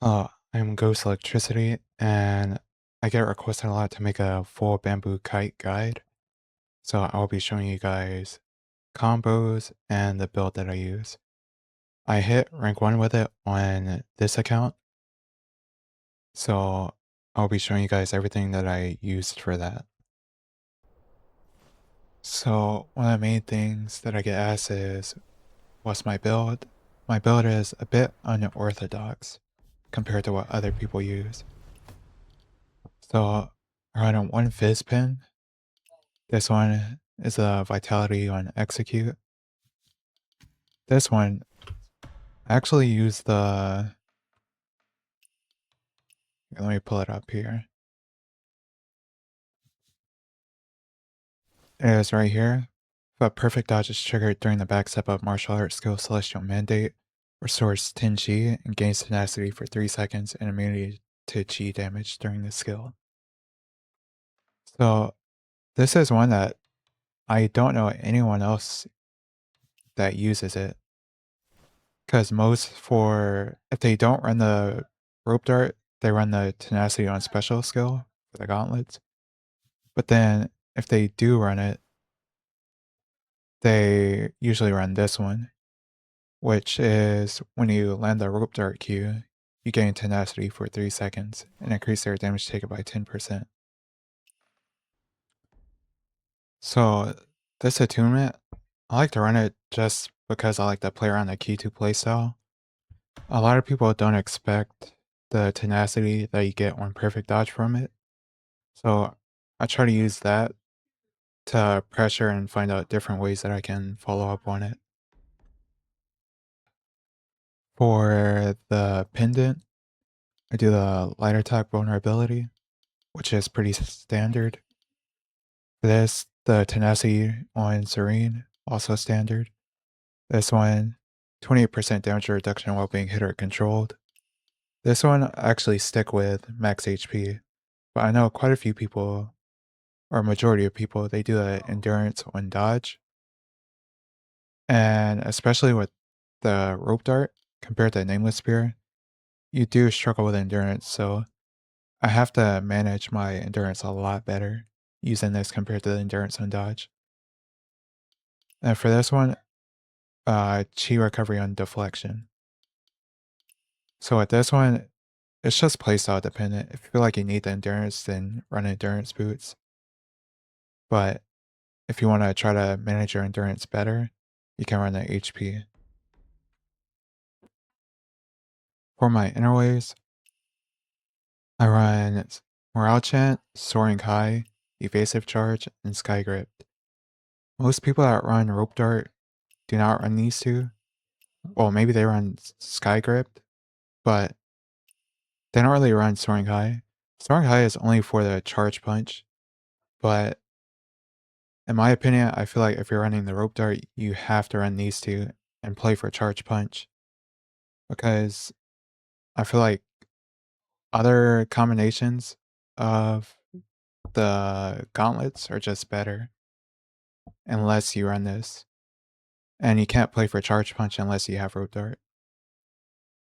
I'm Ghost Electricity, and I get requested a lot to make a full Bamboo Kite guide. So I'll be showing you guys combos and the build that I use. I hit rank 1 with it on this account, so I'll be showing you guys everything that I used for that. So one of the main things that I get asked is, what's my build? My build is a bit unorthodox compared to what other people use. So I run on one fizz pin. This one is a vitality on execute. This one, I actually use the, let me pull it up here. It is right here. But perfect dodge is triggered during the backstep of martial arts skill Celestial Mandate, restores 10 chi and gains tenacity for 3 seconds and immunity to chi damage during the skill. So this is one that I don't know anyone else that uses it. Because if they don't run the Ropedart, they run the tenacity on special skill for the gauntlets. But then if they do run it, they usually run this one, which is when you land the Ropedart Q, you gain tenacity for 3 seconds and increase their damage taken by 10%. So this attunement, I like to run it just because I like to play around the key 2 playstyle. A lot of people don't expect the tenacity that you get on perfect dodge from it. So I try to use that to pressure and find out different ways that I can follow up on it. For the pendant, I do the light attack vulnerability, which is pretty standard. For this, the tenacity on Serene, also standard. This one, 28% damage reduction while being hit or controlled. This one I actually stick with max HP, but I know quite a few people, or majority of people, they do the endurance on dodge. And especially with the Ropedart compared to Nameless Spear, you do struggle with endurance, so I have to manage my endurance a lot better using this compared to the endurance on dodge. And for this one, chi recovery on deflection. So with this one, it's just playstyle dependent. If you feel like you need the endurance, then run endurance boots. But if you want to try to manage your endurance better, you can run the HP. For my interways, I run Morale Chant, Soaring High, Evasive Charge, and Sky Grip. Most people that run Ropedart do not run these two. Well, maybe they run Sky Grip, but they don't really run Soaring High. Soaring High is only for the charge punch, but in my opinion, I feel like if you're running the Ropedart, you have to run these two and play for charge punch. Because I feel like other combinations of the gauntlets are just better unless you run this. And you can't play for charge punch unless you have Ropedart.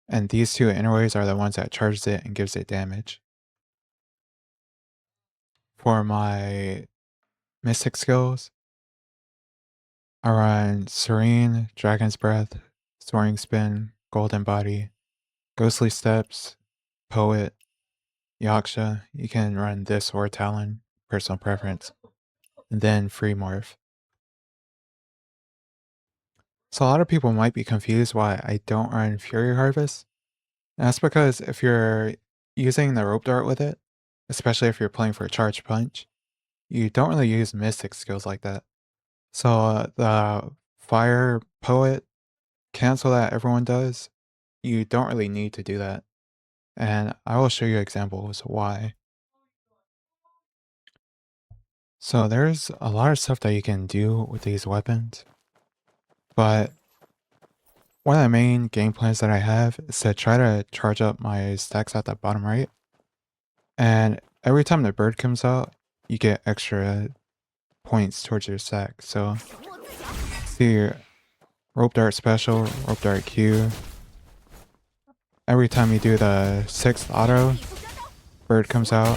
And these two interways are the ones that charges it and gives it damage. For my Mystic skills, I run Serene, Dragon's Breath, Soaring Spin, Golden Body, Ghostly Steps, Poet, Yaksha. You can run this or Talon, personal preference, and then Free Morph. So a lot of people might be confused why I don't run Fury Harvest. And that's because if you're using the Ropedart with it, especially if you're playing for Charge Punch, you don't really use Mystic skills like that. So the Fire Poet cancel that everyone does, you don't really need to do that. And I will show you examples why. So there's a lot of stuff that you can do with these weapons, but one of the main game plans that I have is to try to charge up my stacks at the bottom right. And every time the bird comes out, you get extra points towards your stack. So see your Rope Dart Special, Rope Dart Q. every time you do the 6th auto, bird comes out.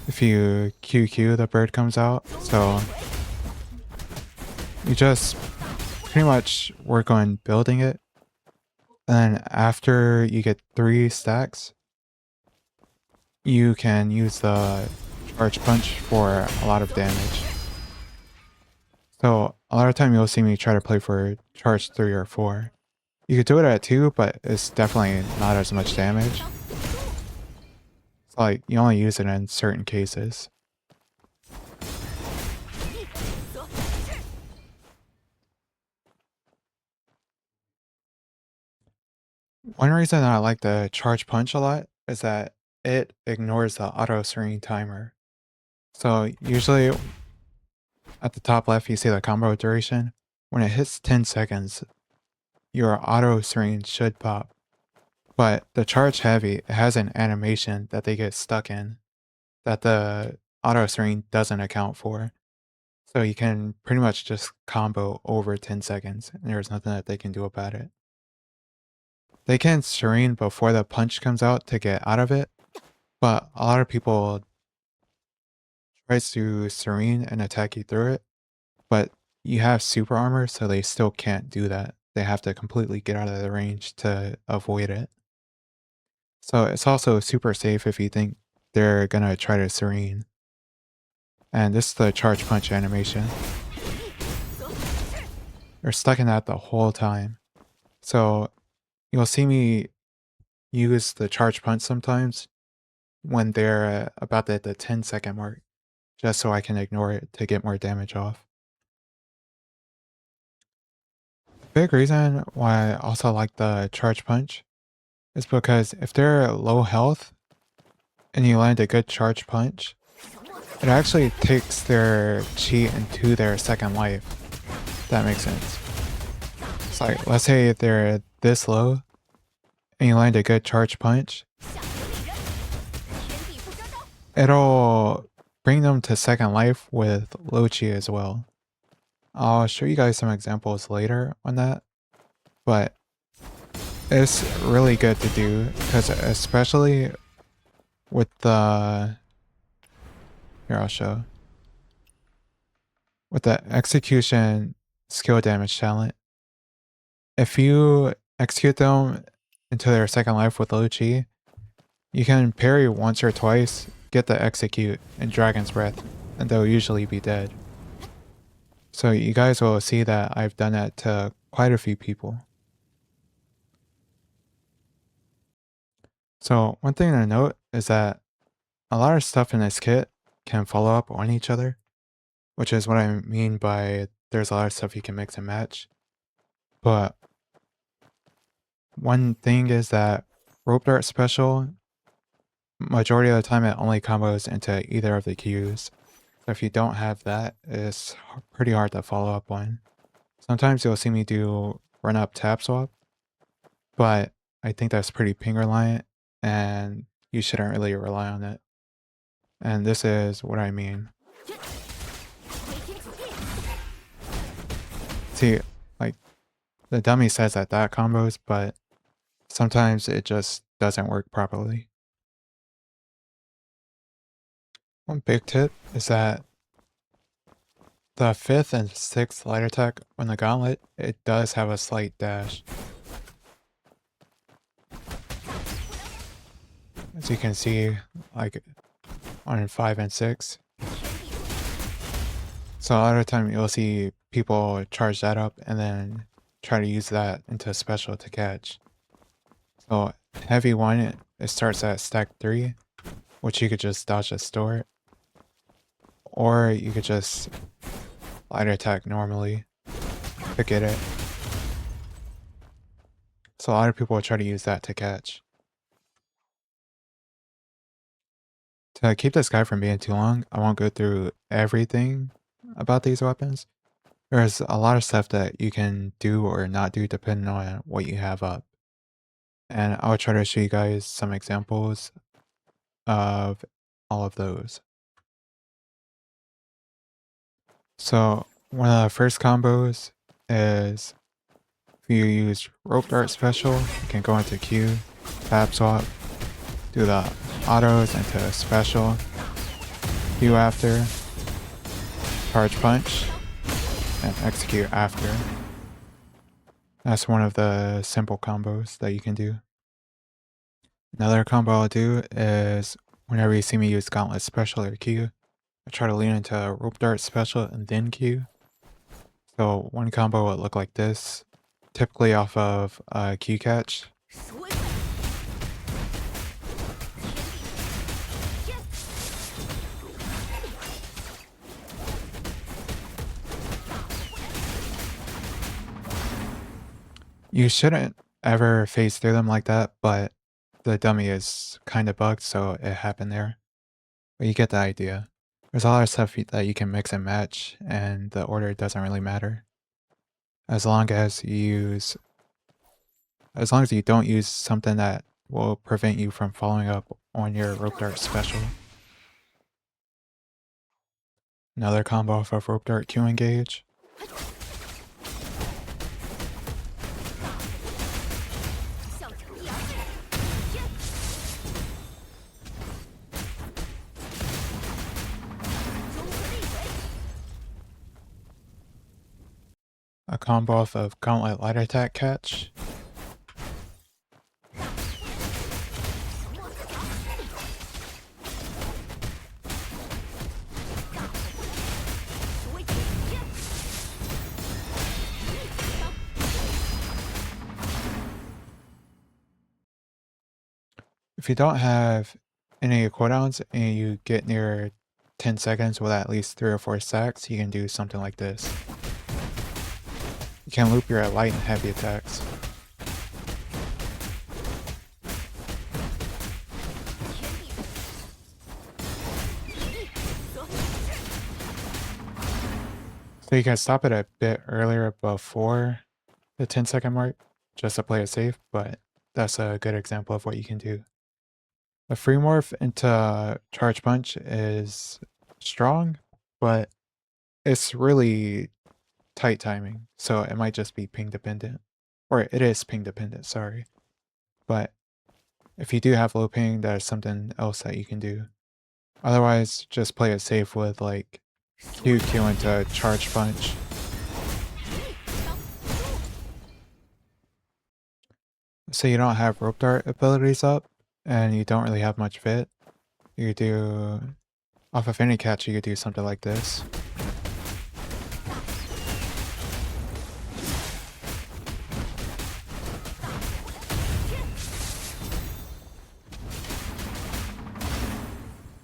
If you QQ, the bird comes out. So you just pretty much work on building it. And then after you get 3 stacks, you can use the charge punch for a lot of damage. So a lot of time you'll see me try to play for charge 3 or 4. You could do it at 2, but it's definitely not as much damage. It's like you only use it in certain cases. One reason I like the charge punch a lot is that it ignores the auto serene timer. So usually at the top left you see the combo duration. When it hits 10 seconds, your auto serene should pop. But the charge heavy, it has an animation that they get stuck in that the auto serene doesn't account for. So you can pretty much just combo over 10 seconds and there's nothing that they can do about it. They can serene before the punch comes out to get out of it, but a lot of people tries to serene and attack you through it, but you have super armor, so they still can't do that. They have to completely get out of the range to avoid it. So it's also super safe if you think they're gonna try to serene. And this is the charge punch animation. They're stuck in that the whole time. So you'll see me use the charge punch sometimes when they're about the 10-second mark, just so I can ignore it to get more damage off. Big reason why I also like the charge punch is because if they're low health and you land a good charge punch, it actually takes their chi into their second life. If that makes sense. It's like, let's say they're this low and you land a good charge punch, it'll bring them to second life with low chi as well. I'll show you guys some examples later on that, but it's really good to do because especially with the here I'll show with the execution skill damage talent. If you execute them into their second life with low chi, you can parry once or twice, get the execute and Dragon's Breath, and they'll usually be dead. So you guys will see that I've done that to quite a few people. So one thing to note is that a lot of stuff in this kit can follow up on each other, which is what I mean by there's a lot of stuff you can mix and match. But one thing is that Ropedart special, majority of the time it only combos into either of the Qs. So if you don't have that, it's pretty hard to follow up on. Sometimes you'll see me do run up tap swap, but I think that's pretty ping reliant and you shouldn't really rely on it. And this is what I mean. See, like the dummy says that combos, but sometimes it just doesn't work properly. One big tip is that the 5th and 6th light attack on the Gauntlet, it does have a slight dash. As you can see, like on 5 and 6. So a lot of the time you'll see people charge that up and then try to use that into a special to catch. So heavy one, it starts at stack 3, which you could just dodge a store. Or you could just light attack normally to get it. So a lot of people will try to use that to catch. To keep this guy from being too long, I won't go through everything about these weapons. There's a lot of stuff that you can do or not do depending on what you have up. And I'll try to show you guys some examples of all of those. So one of the first combos is If you use Ropedart special, you can go into Q, tab swap, do the autos into special, Q after, charge punch, and execute after. That's one of the simple combos that you can do. Another combo I'll do is whenever you see me use Gauntlet special or Q, I try to lean into Ropedart special and then Q. So one combo will look like this, typically off of Q catch. You shouldn't ever phase through them like that, but the dummy is kind of bugged, so it happened there. But you get the idea. There's a lot of stuff that you can mix and match, and the order doesn't really matter. As long as you don't use something that will prevent you from following up on your Ropedart special. Another combo off of Ropedart Q engage. A combo off of Gauntlet light attack catch. If you don't have any cooldowns and you get near 10 seconds with at least 3 or 4 stacks, you can do something like this. You can loop your light and heavy attacks. So you can stop it a bit earlier before the 10-second mark, just to play it safe, but that's a good example of what you can do. The free morph into charge punch is strong, but it's really tight timing, so it might just be ping dependent. Or it is ping dependent, sorry. But if you do have low ping, there's something else that you can do. Otherwise, just play it safe with like Q into charge punch. So you don't have Ropedart abilities up, and you don't really have much fit. You do, off of any catch, you could do something like this.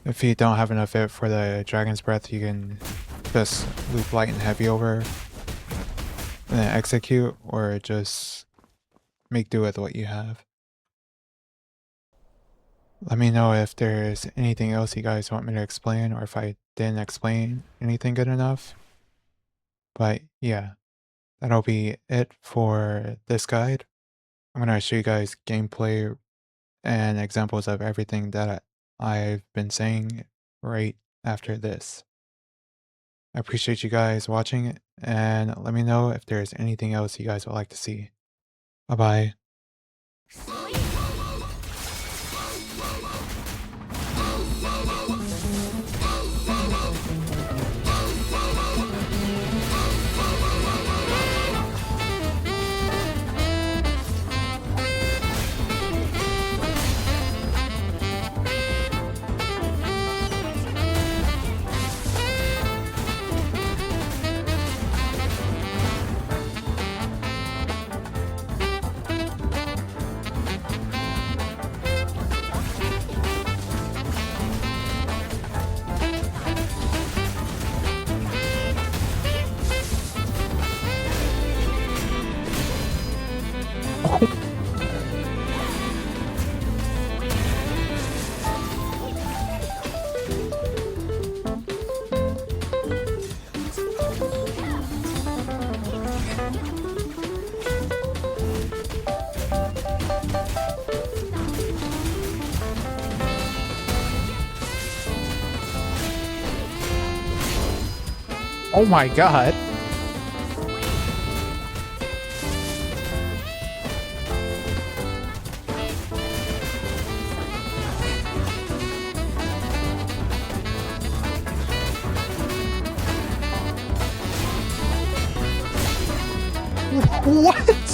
If you don't have enough fit for the Dragon's Breath, you can just loop light and heavy over, and then execute, or just make do with what you have. Let me know if there's anything else you guys want me to explain, or if I didn't explain anything good enough. But yeah, that'll be it for this guide. I'm going to show you guys gameplay and examples of everything that I've been saying right after this. I appreciate you guys watching, and let me know if there's anything else you guys would like to see. Bye-bye. Oh my god. What?